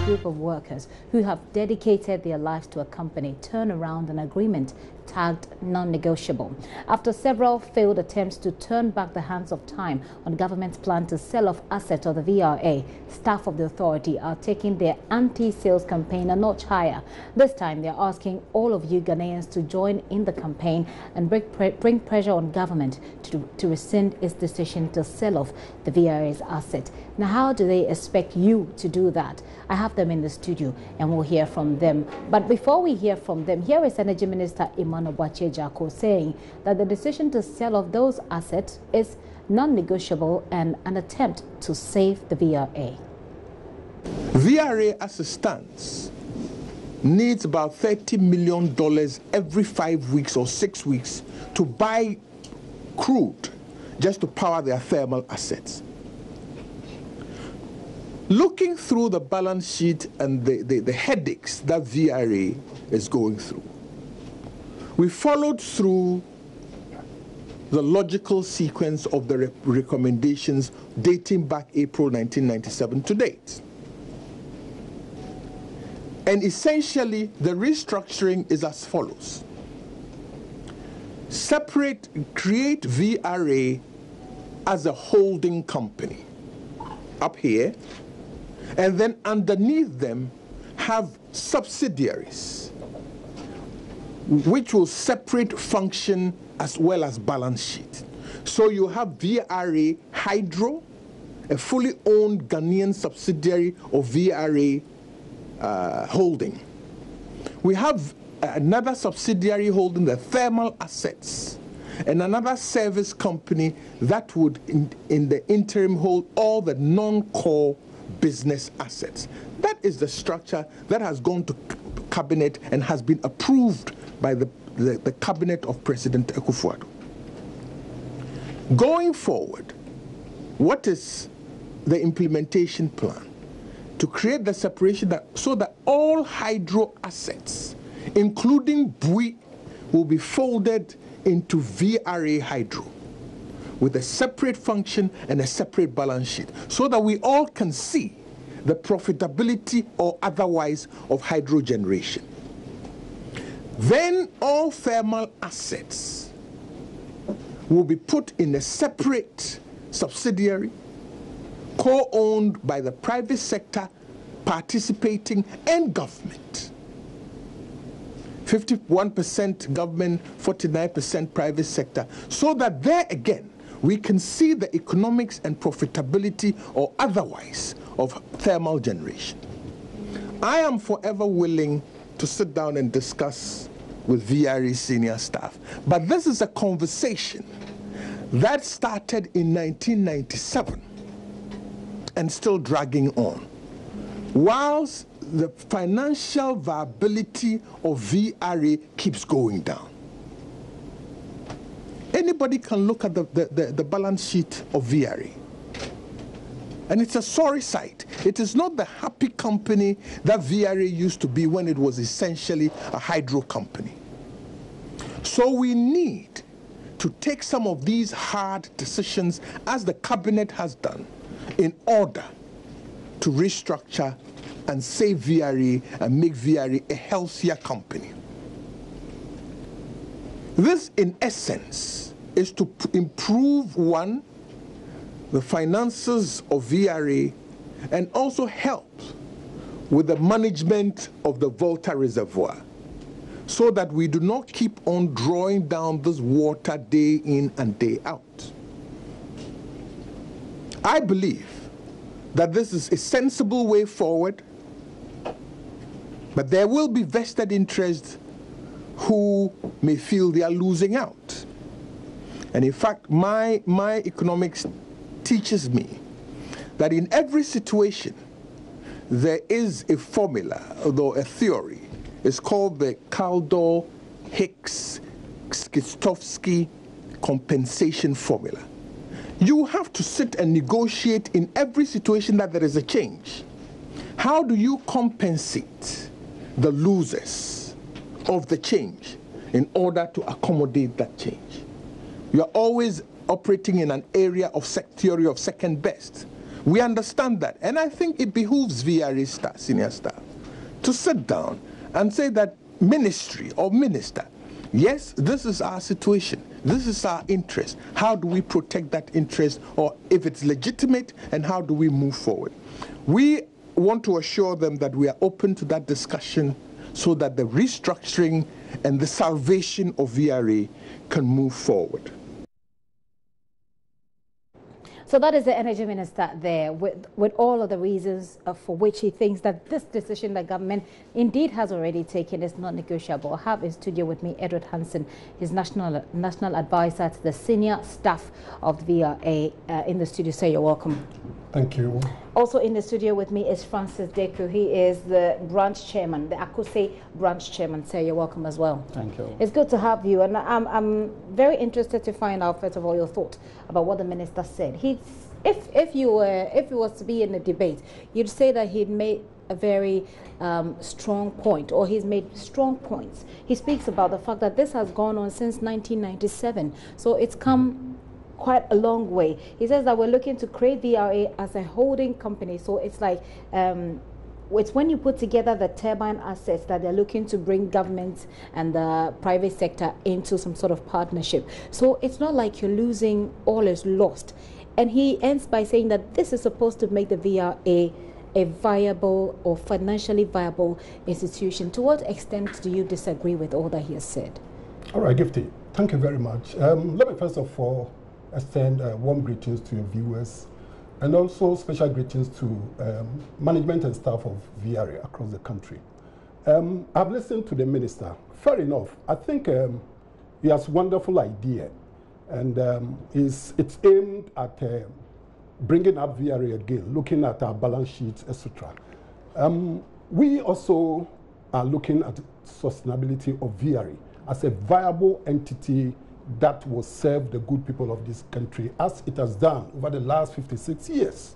group of workers who have dedicated their lives to a company turn around an agreement tagged non-negotiable. After several failed attempts to turn back the hands of time on government's plan to sell off assets of the VRA, staff of the authority are taking their anti-sales campaign a notch higher. This time, they're asking all of you Ghanaians to join in the campaign and bring pressure on government to rescind its decision to sell off the VRA's asset. Now, how do they expect you to do that? I have them in the studio and we'll hear from them. But before we hear from them, here is Energy Minister Emmanuel Jako saying that the decision to sell off those assets is non-negotiable and an attempt to save the VRA. VRA as it stands needs about $30 million every 5 weeks or 6 weeks to buy crude just to power their thermal assets. Looking through the balance sheet and the headaches that VRA is going through, we followed through the logical sequence of the recommendations dating back April 1997 to date. And essentially, the restructuring is as follows. Create VRA as a holding company up here, and then underneath them have subsidiaries which will separate function as well as balance sheet. So you have VRA Hydro, a fully owned Ghanaian subsidiary of VRA Holding. We have another subsidiary holding the thermal assets, and another service company that would in the interim hold all the non-core business assets. That is the structure that has gone to cabinet and has been approved by the cabinet of President Akufo-Addo. Going forward, what is the implementation plan? To create the separation so that all hydro assets, including Bui, will be folded into VRA Hydro with a separate function and a separate balance sheet, so that we all can see the profitability or otherwise of hydro generation. Then all thermal assets will be put in a separate subsidiary, co-owned by the private sector participating and government. 51% government, 49% private sector, so that there again we can see the economics and profitability or otherwise of thermal generation. I am forever willing to sit down and discuss with VRA senior staff, but this is a conversation that started in 1997 and still dragging on, whilst the financial viability of VRA keeps going down. Anybody can look at the balance sheet of VRA, and it's a sorry sight. It is not the happy company that VRA used to be when it was essentially a hydro company. So we need to take some of these hard decisions, as the cabinet has done, in order to restructure and save VRA and make VRA a healthier company. This, in essence, is to improve, one, the finances of VRA, and also help with the management of the Volta Reservoir, so that we do not keep on drawing down this water day in and day out. I believe that this is a sensible way forward, but there will be vested interests who may feel they are losing out. And in fact, my economics teaches me that in every situation there is a formula, although a theory. It's called the Kaldor-Hicks-Skistowski compensation formula. You have to sit and negotiate in every situation that there is a change. How do you compensate the losers of the change in order to accommodate that change? You are always operating in an area of theory of second best, We understand that. And I think it behooves VRA staff, senior staff, to sit down and say that ministry or minister, yes, this is our situation. This is our interest. How do we protect that interest, or if it's legitimate, and how do we move forward? We want to assure them that we are open to that discussion so that the restructuring and the salvation of VRA can move forward. So that is the energy minister there with all of the reasons for which he thinks that this decision the government indeed has already taken is not negotiable. I have in studio with me Edward Hansen, his national advisor to the senior staff of the VRA in the studio. So you're welcome. Thank you. Also in the studio with me is Francis Deku. He is the branch chairman, the Akose branch chairman. So you're welcome as well. Thank you. It's good to have you, and I'm very interested to find out first of all your thought about what the minister said. If you was to be in a debate, you'd say that he'd made a very strong point, or he's made strong points. He speaks about the fact that this has gone on since 1997, so it's come quite a long way. He says that we're looking to create VRA as a holding company, so it's like it's when you put together the turbine assets that they're looking to bring government and the private sector into some sort of partnership. So it's not like you're losing, all is lost. And he ends by saying that this is supposed to make the VRA a viable or financially viable institution. To what extent do you disagree with all that he has said? All right, Gifty, thank you very much. Let me first of all extend warm greetings to your viewers, and also special greetings to management and staff of VRA across the country. I've listened to the minister. Fair enough. I think he has a wonderful idea, and it's aimed at bringing up VRA again, looking at our balance sheets, etc. We also are looking at sustainability of VRA as a viable entity that will serve the good people of this country, as it has done over the last 56 years.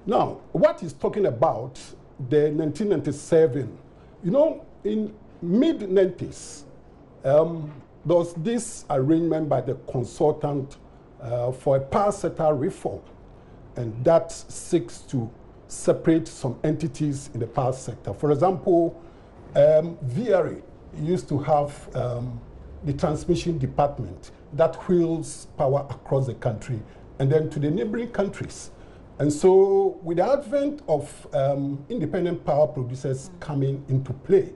Now, what he's talking about, the 1997, you know, in mid-90s, there was this arrangement by the consultant for a power sector reform, and that seeks to separate some entities in the power sector. For example, VRA used to have the transmission department that wheels power across the country and then to the neighboring countries. And so with the advent of independent power producers coming into play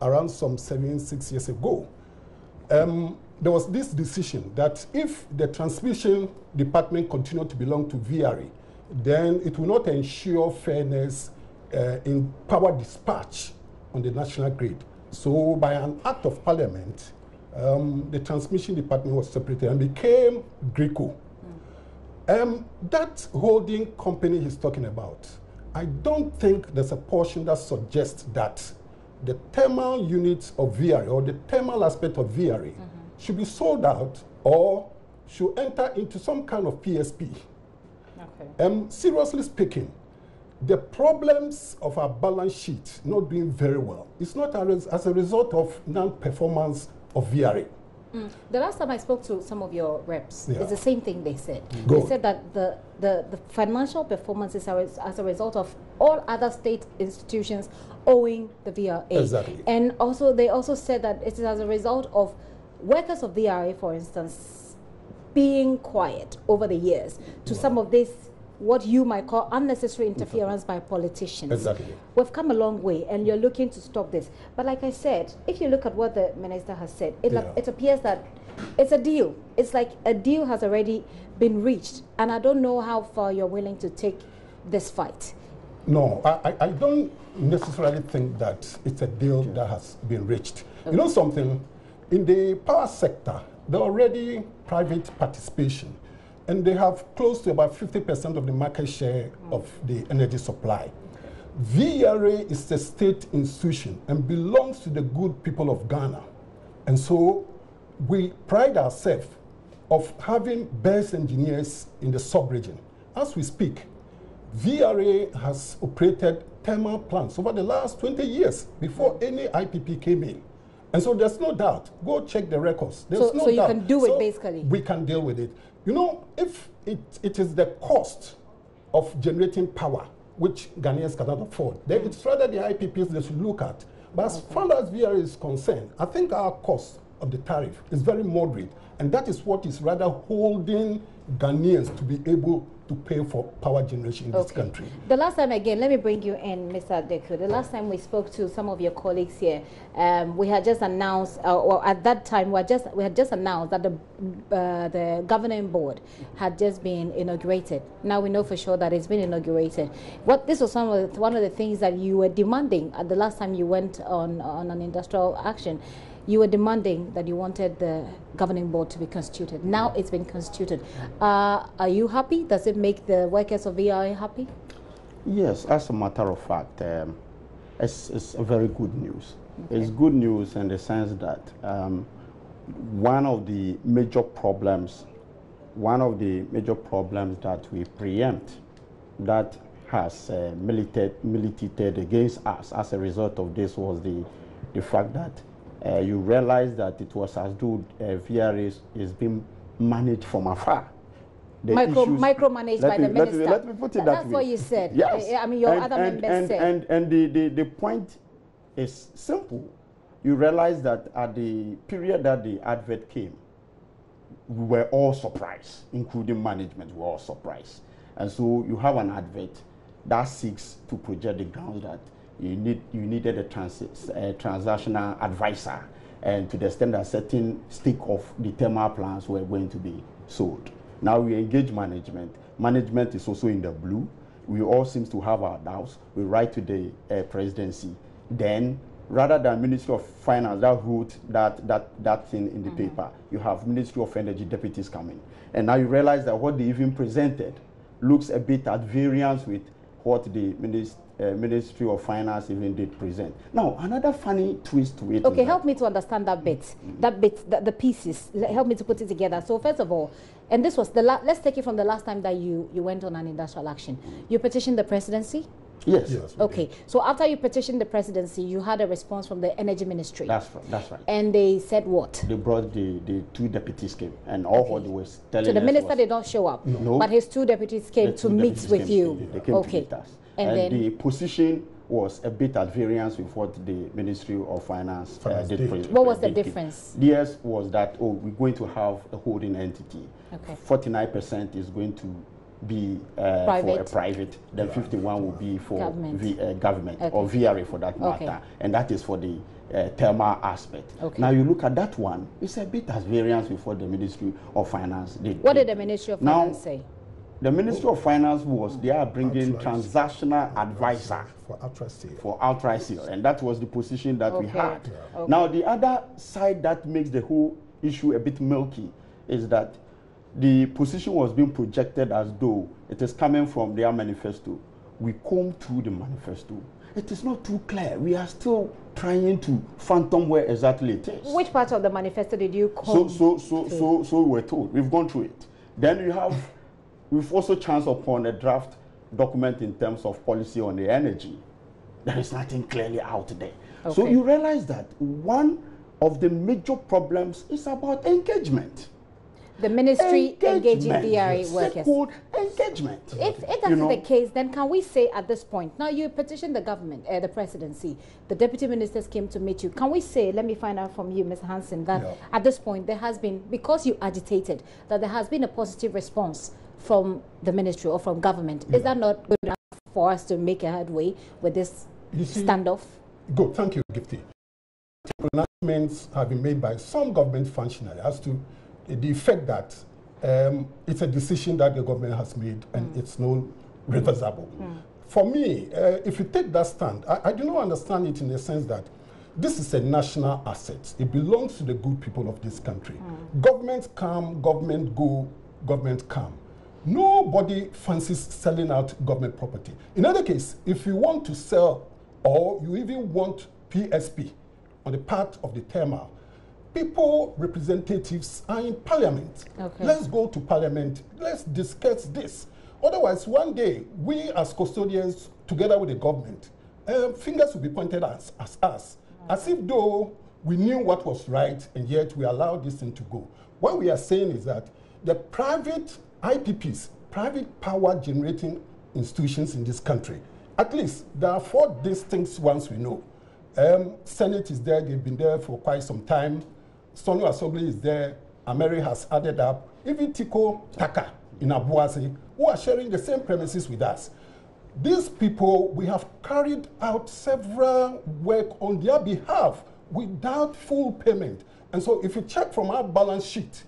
around some 6 years ago, there was this decision that if the transmission department continued to belong to VRA, then it will not ensure fairness in power dispatch on the national grid. So by an act of parliament, the transmission department was separated and became GRICO. That holding company he's talking about, I don't think there's a portion that suggests that the thermal units of VRA or the thermal aspect of VRA should be sold out or should enter into some kind of PSP. Okay. Seriously speaking, the problems of our balance sheet not doing very well, it's not as a result of non-performance of VRA. The last time I spoke to some of your reps, it's the same thing they said. Good. They said that the financial performance is as a result of all other state institutions owing the VRA. Exactly. And also they also said that it is as a result of workers of VRA, for instance, being quiet over the years to some of this, what you might call unnecessary interference by politicians. Exactly. We've come a long way, and you're looking to stop this. But like I said, if you look at what the minister has said, it appears that it's a deal. It's like a deal has already been reached, and I don't know how far you're willing to take this fight. No, I don't necessarily think that it's a deal that has been reached. You know something? In the power sector, there are already private participation, and they have close to about 50% of the market share of the energy supply. VRA is a state institution and belongs to the good people of Ghana. And so we pride ourselves of having best engineers in the sub-region. As we speak, VRA has operated thermal plants over the last 20 years before any IPP came in. And so there's no doubt. Go check the records. There's no doubt. So you can do it, basically. We can deal with it. You know, if it is the cost of generating power, which Ghanaians cannot afford, then it's rather the IPPs they should look at. But as far as VRA is concerned, I think our cost of the tariff is very moderate, and that is what is rather holding Ghanaians to be able to pay for power generation in this country. The last time, again, let me bring you in, Mr. Adeku. The last time we spoke to some of your colleagues here, we had just announced, or at that time, we had just announced that the governing board had just been inaugurated. Now we know for sure that it's been inaugurated. This was one of the things that you were demanding at the last time you went on an industrial action. You were demanding that you wanted the governing board to be constituted. Now it's been constituted. Are you happy? Does it make the workers of VRA happy? Yes, as a matter of fact, it's a very good news. Okay. It's good news in the sense that one of the major problems that we preempt that has militated against us as a result of this was the fact that you realize that it was as though VRA is being managed from afar. Micromanaged by the minister. Let me put it that way. That's what you said. Yes. I mean, your other members said. And the point is simple. You realize that at the period that the advert came, we were all surprised, including management, we were all surprised. And so you have an advert that seeks to project the grounds that you needed a transactional advisor, and to the extent that certain stake of the thermal plants were going to be sold. Now we engage management. Management is also in the blue. We all seem to have our doubts. We write to the presidency. Then, rather than Ministry of Finance that wrote that thing in the paper, you have Ministry of Energy deputies coming. And now you realize that what they even presented looks a bit at variance with what the Ministry of Finance even did present. Now, another funny twist to it. Okay, help me to understand that bit. The pieces. Help me to put it together. So first of all, and this was let's take it from the last time that you went on an industrial action. You petitioned the presidency? Yes. Okay. So after you petitioned the presidency, you had a response from the Energy Ministry. That's right. And they said what? They brought the two deputies came, and all what they were telling us. So the minister did not show up. No. But his two deputies came to meet with you. They came to meet us. And then the position was a bit at variance with what the Ministry of Finance did. What was the difference? Theirs was that, we're going to have a holding entity. Okay. 49% is going to be for a private, then 51 will be for government or VRA for that matter. And that is for the thermal aspect. Now you look at that one, it's a bit at variance with what the Ministry of Finance did. What did the Ministry of Finance say? The Ministry of Finance they are bringing transactional advisor for outright sale, and that was the position that we had. Now the other side that makes the whole issue a bit milky is that the position was being projected as though it is coming from their manifesto. We comb through the manifesto. It is not too clear. We are still trying to phantom where exactly it is. Which part of the manifesto did you comb? So we were told. We've gone through it. Then we've also chanced upon a draft document in terms of policy on the energy. There is nothing clearly out there. So you realize that one of the major problems is about engagement. The ministry engaging VRA workers. Engagement. If that's the case, then can we say at this point, now you petitioned the government, the presidency, the deputy ministers came to meet you. Can we say, let me find out from you, Mr. Hansen, that at this point there has been, because you agitated, that there has been a positive response from the ministry or from government. Is that not good enough for us to make a headway with this standoff? Good, thank you, Gifty. Pronouncements have been made by some government functionaries as to the effect that it's a decision that the government has made and it's no reversible. For me, if you take that stand, I do not understand it in the sense that this is a national asset. It belongs to the good people of this country. Governments come, government go, government come. Nobody fancies selling out government property. In other case, if you want to sell or you even want PSP on the part of the thermal, people, representatives are in parliament. Let's go to parliament. Let's discuss this. Otherwise, one day, we as custodians, together with the government, fingers will be pointed at us, as if though we knew what was right, and yet we allowed this thing to go. What we are saying is that the private IPPs, private power generating institutions in this country. At least there are 4 distinct ones we know. Senate is there, they've been there for quite some time. Sonu Asogli is there, Ameri has added up. Even Tiko Taka in Abuasi, who are sharing the same premises with us. These people, we have carried out several work on their behalf without full payment. And so if you check from our balance sheet,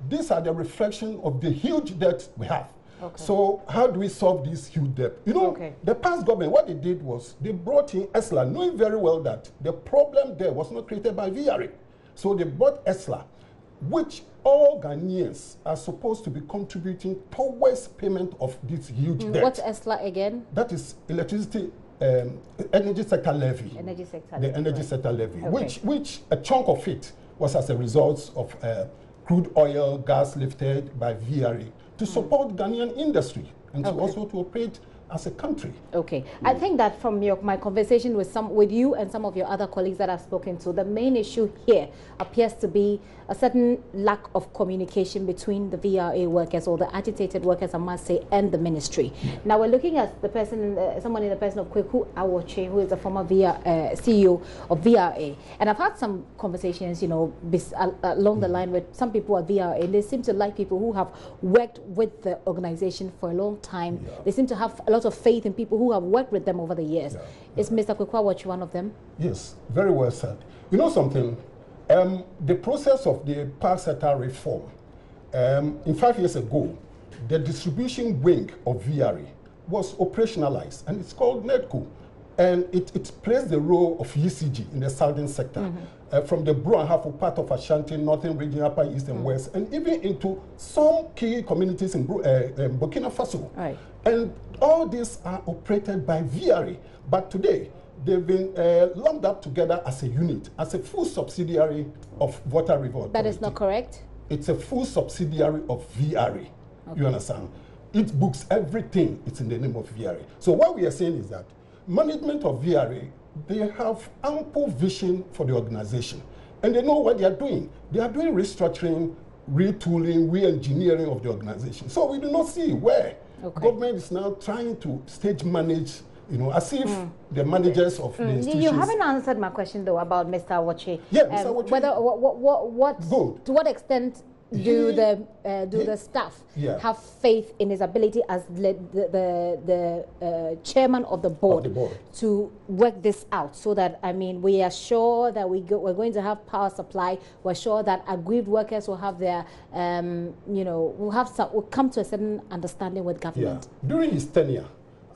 these are the reflection of the huge debt we have. Okay. So how do we solve this huge debt? You know, the past government, what they did was they brought in ESLA, knowing very well that the problem there was not created by VRA. So they brought ESLA, which all Ghanaians are supposed to be contributing towards payment of this huge debt. What's ESLA again? That is electricity, energy sector levy. Energy sector the levy. Energy sector levy, which a chunk of it was as a result of crude oil, gas lifted by VRA to support Ghanaian industry and to also to operate as a country. Okay. I think that from my conversation with you and some of your other colleagues that I've spoken to, the main issue here appears to be a certain lack of communication between the VRA workers, or the agitated workers, I must say, and the ministry. Now we're looking at the person, someone in the person of Kweku Awoche, who is a former CEO of VRA. And I've had some conversations, you know, along the line with some people at VRA, and they seem to like people who have worked with the organization for a long time. They seem to have a lot of faith in people who have worked with them over the years. Is Mr. Kweku Awoche one of them? Yes, very well said. You know something? The process of the power sector reform, in 5 years ago, the distribution wing of VRA was operationalized, and it's called NEDCO. And it plays the role of UCG in the southern sector, from the Bro and Hafo part of Ashanti, northern region, upper east and west, and even into some key communities in Burkina Faso. Right. And all these are operated by VRA. But today, they've been lumped up together as a unit, as a full subsidiary of Volta River Authority. That is not correct? It's a full subsidiary of VRA. You understand? It books everything. It's in the name of VRA. So what we are saying is that management of VRA, they have ample vision for the organization. And they know what they are doing. They are doing restructuring, retooling, re-engineering of the organization. So we do not see where government is now trying to stage manage, you know, as if the managers of the institutions... You haven't answered my question, though, about Mr. Awoche. Yeah, Mr. Awoche. Whether, to what extent do the staff have faith in his ability as the chairman of the board to work this out, so that, I mean, we are sure that we're going to have power supply. We're sure that aggrieved workers will have their, you know, will come to a certain understanding with government. Yeah. During his tenure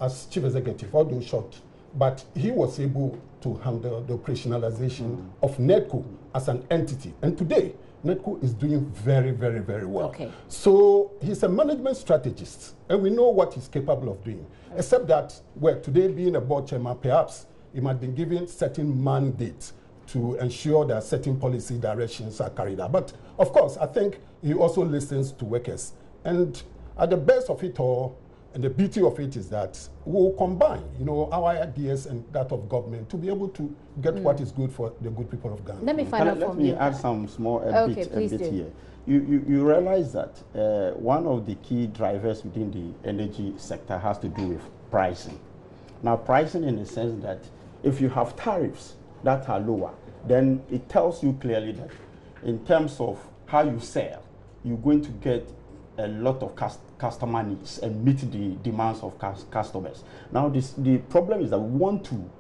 as chief executive, although short, but he was able to handle the operationalization of NEDCO as an entity. And today, NEDCO is doing very, very, very well. So he's a management strategist, and we know what he's capable of doing. Except that, well, today being a board chairman, perhaps he might be given certain mandates to ensure that certain policy directions are carried out. But of course, I think he also listens to workers. And at the best of it all, and the beauty of it is that we'll combine, you know, our ideas and that of government to be able to get what is good for the good people of Ghana. Let me find out from you. Let me add some small bit here. You realize that one of the key drivers within the energy sector has to do with pricing. Now, pricing in the sense that if you have tariffs that are lower, then it tells you clearly that in terms of how you sell, you're going to get a lot of customer needs and meet the demands of customers. Now, the problem is that we want to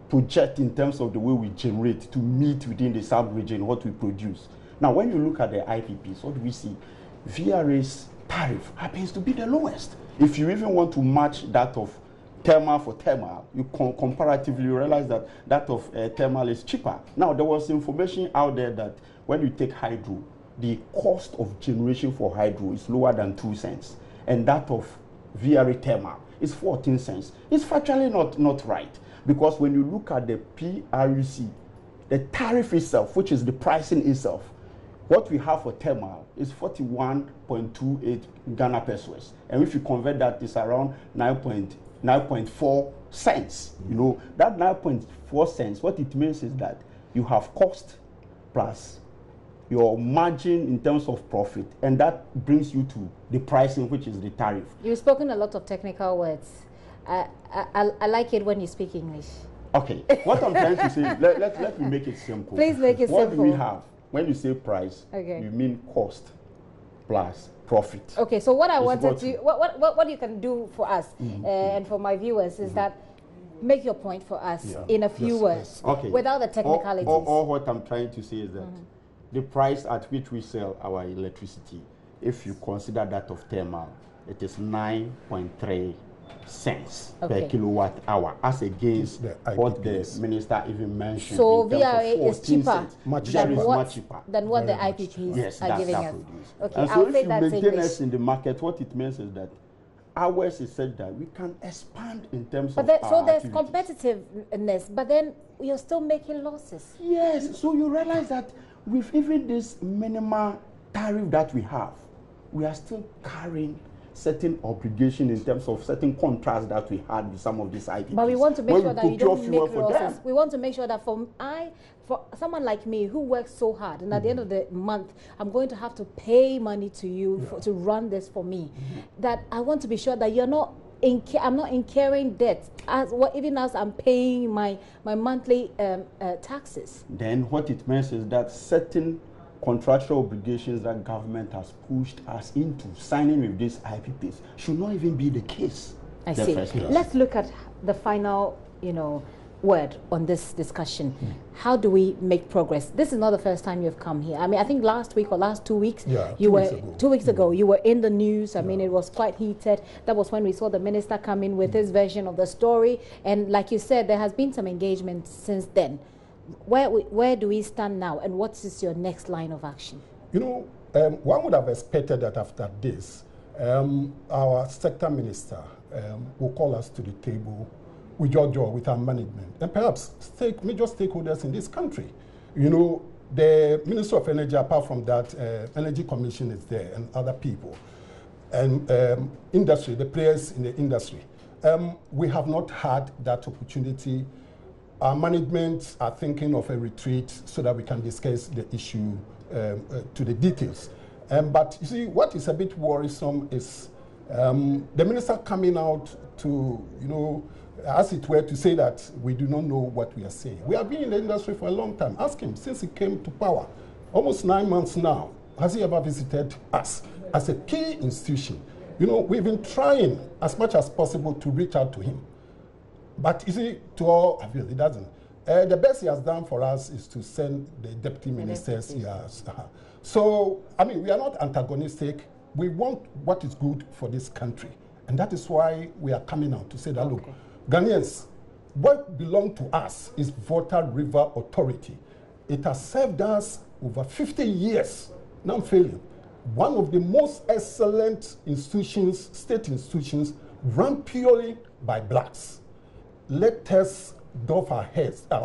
project in terms of the way we generate to meet within the sub-region what we produce. Now, when you look at the IPPs, what do we see? VRA's tariff happens to be the lowest. If you even want to match that of thermal for thermal, you comparatively realize that that of thermal is cheaper. Now, there was information out there that when you take hydro, the cost of generation for hydro is lower than 2 cents, and that of VRA thermal is 14 cents. It's factually not right, because when you look at the PRUC, the tariff itself, which is the pricing itself, what we have for thermal is 41.28 Ghana pesos, and if you convert that, it's around 9.4 cents. You know, that 9.4 cents, what it means is that you have cost plus your margin in terms of profit, and that brings you to the pricing, which is the tariff. You've spoken a lot of technical words. I like it when you speak English. Okay, what I'm trying to say, let me make it simple. Please make it what simple. What do we have? When you say price, you mean cost plus profit. Okay, so what I wanted to, what you can do for us and for my viewers is that make your point for us in a few words, without the technicalities. All what I'm trying to say is that the price at which we sell our electricity, if you consider that of thermal, it is 9.3 cents per kilowatt hour, as against what the minister even mentioned. So VRA is cheaper, much cheaper than what the IPPs are giving us. Okay, and so if you maintain us in the market, what it means is that ours is said that we can expand in terms of so there's competitiveness, but then you're still making losses. Yes, so you realize that with even this minimal tariff that we have, we are still carrying certain obligation in terms of certain contracts that we had with some of these IPPs. But we want to make sure that you don't make losses. We want to make sure that for someone like me who works so hard, and at the end of the month, I'm going to have to pay money to you to run this for me. That I want to be sure that you're not I'm not incurring debt even as I'm paying my monthly taxes. Then what it means is that certain contractual obligations that government has pushed us into signing with these IPPs should not even be the case. I see. Let's look at the final, word on this discussion. How do we make progress? This is not the first time you've come here. I mean, I think last week or last 2 weeks, you were 2 weeks ago, you were in the news. I mean, it was quite heated. That was when we saw the minister come in with his version of the story. And like you said, there has been some engagement since then. Where do we stand now, and what is your next line of action? One would have expected that after this, our sector minister will call us to the table with with our management, and perhaps major stakeholders in this country. The Minister of Energy, apart from that, Energy Commission is there, and other people, and industry, the players in the industry. We have not had that opportunity. Our management are thinking of a retreat so that we can discuss the issue to the details. But you see, what is a bit worrisome is the minister coming out to, as it were, to say that we do not know what we are saying. We have been in the industry for a long time. Ask him, since he came to power, almost 9 months now, has he ever visited us as a key institution? We've been trying as much as possible to reach out to him. But you see, to all avail, it doesn't. The best he has done for us is to send the deputy ministers. So, I mean, we are not antagonistic. We want what is good for this country. And that is why we are coming out to say that, look, Ghanaians, what belongs to us is Volta River Authority. It has served us over 50 years, non-failing. One of the most excellent institutions, state institutions, run purely by blacks. Let us doff our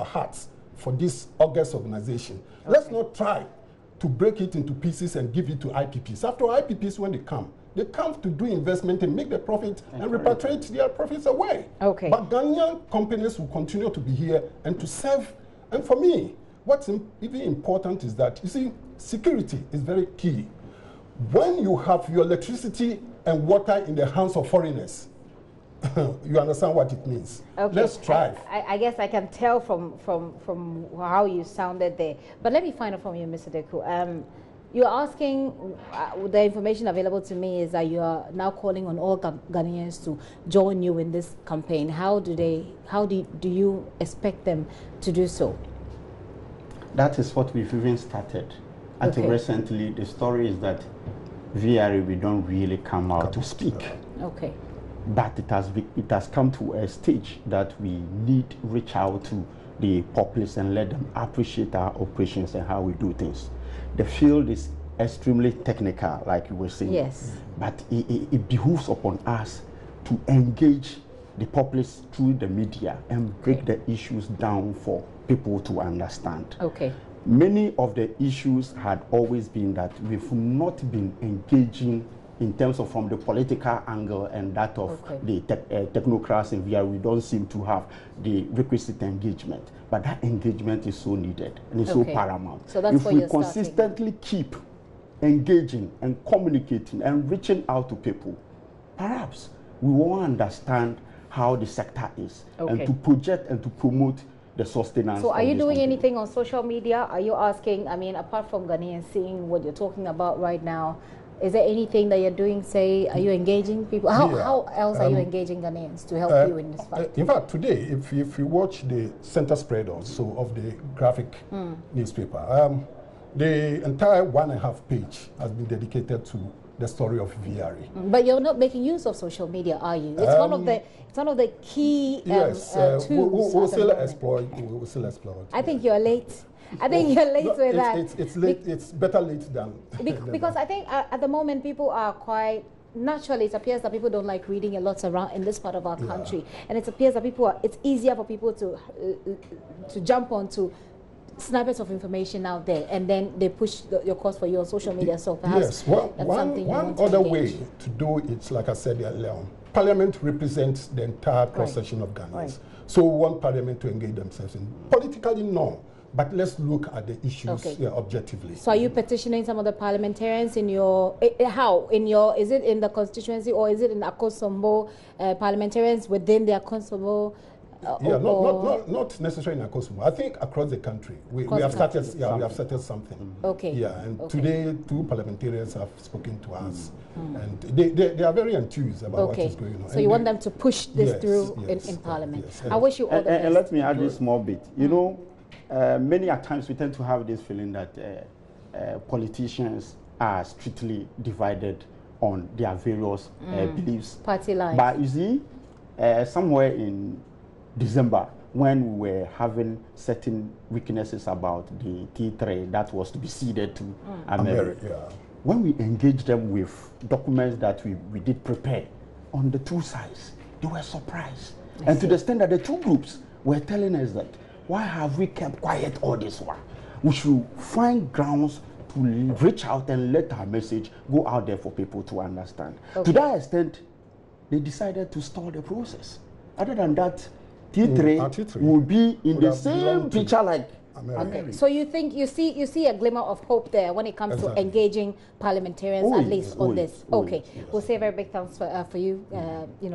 hearts for this august organization. Let's not try to break it into pieces and give it to IPPs. After all, IPPs, when they come to do investment and make the profit and repatriate their profits away. But Ghanaian companies will continue to be here and to serve. And for me, what's even important is that, you see, security is very key. When you have your electricity and water in the hands of foreigners, you understand what it means. Let's strive. I guess I can tell from how you sounded there. But let me find out from you, Mr. Deku. You're asking, the information available to me is that you are now calling on all Ghanaians to join you in this campaign. How do you expect them to do so? That is what we've even started. Until recently, the story is that VRA, we don't really come out to speak. But it has come to a stage that we need to reach out to the populace and let them appreciate our operations and how we do things. The field is extremely technical, like you were saying. But it behooves upon us to engage the populace through the media and break the issues down for people to understand. Many of the issues had always been that we've not been engaging in terms of from the political angle and that of the technocrats in VRA, we don't seem to have the requisite engagement. But that engagement is so needed and it's so paramount. So that's if we consistently keep engaging and communicating and reaching out to people, perhaps we won't understand how the sector is and to project and to promote the sustenance. So are you doing anything on social media? Are you asking, I mean, apart from Ghanaians seeing what you're talking about right now, is there anything that you're doing, say, are you engaging people? How else are you engaging Ghanaians to help you in this fight? In fact, today, if you watch the center spread also of the graphic newspaper, the entire 1.5 page has been dedicated to the story of VRA. But you're not making use of social media, are you? It's one of the key tools. We'll still exploit. We'll still exploit. I think you're late. I think you're late with that. It's late. It's better late than because I think at the moment people are quite naturally. It appears that people don't like reading a lot around in this part of our country, and it appears that it's easier for people to jump onto snippets of information out there, and then they push your cause for you on social media. So perhaps one other way to do it, like I said earlier on, Parliament represents the entire cross-section of Ghanaians. So we want Parliament to engage themselves in. Politically, no. But let's look at the issues objectively. So are you petitioning some of the parliamentarians in your, is it in the constituency or is it in Akosombo, parliamentarians within the Akosombo? Not necessarily in Akosombo. I think across the country, we have started something. And today 2 parliamentarians have spoken to us. And they are very enthused about what is going on. So you want them to push this through in Parliament. I wish you all the best. And let me add this small bit. You know, many a times we tend to have this feeling that politicians are strictly divided on their various beliefs. Party lines. But you see, somewhere in December, when we were having certain weaknesses about the T3 that was to be ceded to America, when we engaged them with documents that we did prepare on the 2 sides, they were surprised. And to the extent that the 2 groups were telling us that, why have we kept quiet all this while? We should find grounds to reach out and let our message go out there for people to understand. To that extent, they decided to stall the process. Other than that, T3 will be in the same picture like America. So you think you see a glimmer of hope there when it comes to engaging parliamentarians at least on this? We'll say a very big thanks for you,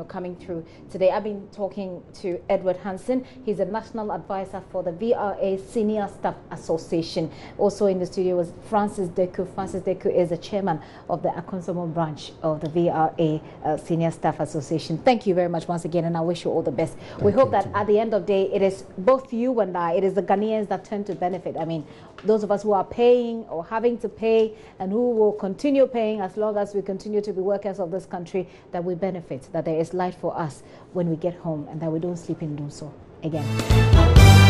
coming through today. I've been talking to Edward Hansen. He's a national advisor for the VRA Senior Staff Association. Also in the studio was Francis Deku. Francis Deku is the chairman of the Akosombo branch of the VRA Senior Staff Association. Thank you very much once again, and I wish you all the best. We hope that at the end of the day, it is both you and I, it is the Ghanaians that turn to benefit. I mean, those of us who are paying or having to pay and who will continue paying as long as we continue to be workers of this country, that we benefit, that there is light for us when we get home and that we don't sleep in Dunso again.